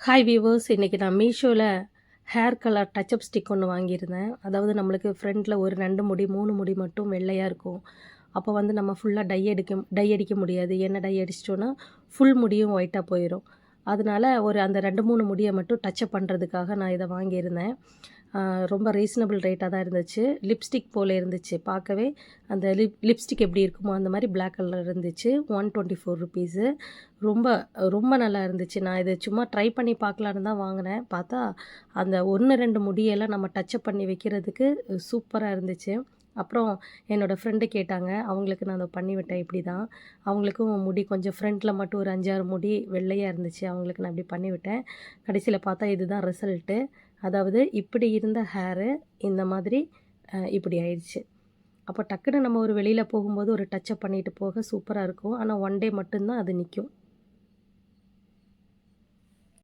Hi viewers, இன்றைக்கி நான் மீஷோவில் ஹேர் கலர் டச்சப் ஸ்டிக் ஒன்று வாங்கியிருந்தேன். அதாவது நம்மளுக்கு ஃப்ரண்ட்டில் ஒரு 2 முடி 3 முடி மட்டும் வெள்ளையாக இருக்கும். அப்போ வந்து நம்ம ஃபுல்லாக டை அடிக்க முடியாது. ஏன்னா டை அடிச்சிட்டோன்னா ஃபுல் முடியும் ஒயிட்டாக போயிடும். அதனால அந்த 2, 3 முடியை மட்டும் டச்சப் பண்ணுறதுக்காக நான் இதை வாங்கியிருந்தேன். ரொம்ப ரீசனபிள் ரேட்டாக தான் இருந்துச்சு. லிப்ஸ்டிக் போல் இருந்துச்சு பார்க்கவே. அந்த லிப்ஸ்டிக் எப்படி இருக்குமோ அந்த மாதிரி பிளாக் கலர் இருந்துச்சு. 124 ருபீஸு. ரொம்ப ரொம்ப நல்லா இருந்துச்சு. நான் இதை சும்மா ட்ரை பண்ணி பார்க்கலான்னு தான் வாங்கினேன். பார்த்தா அந்த 1, 2 முடியெல்லாம் நம்ம டச்சப் பண்ணி வைக்கிறதுக்கு சூப்பராக இருந்துச்சு. அப்புறம் என்னோடய ஃப்ரெண்டு கேட்டாங்க. அவங்களுக்கு நான் அதை பண்ணி விட்டேன் இப்படி தான். அவங்களுக்கும் முடி கொஞ்சம் ஃப்ரண்ட்டில் மட்டும் ஒரு 5, 6 முடி வெள்ளையாக இருந்துச்சு. அவங்களுக்கு நான் இப்படி பண்ணி விட்டேன். கடைசியில் பார்த்தா இதுதான் ரிசல்ட்டு. அதாவது இப்படி இருந்த ஹேரு இந்த மாதிரி இப்படி ஆயிடுச்சு. அப்போ டக்குன்னு நம்ம ஒரு வெளியில் போகும்போது ஒரு டச்சப் பண்ணிட்டு போக சூப்பராக இருக்கும். ஆனால் 1 டே மட்டும்தான் அது நிற்கும்.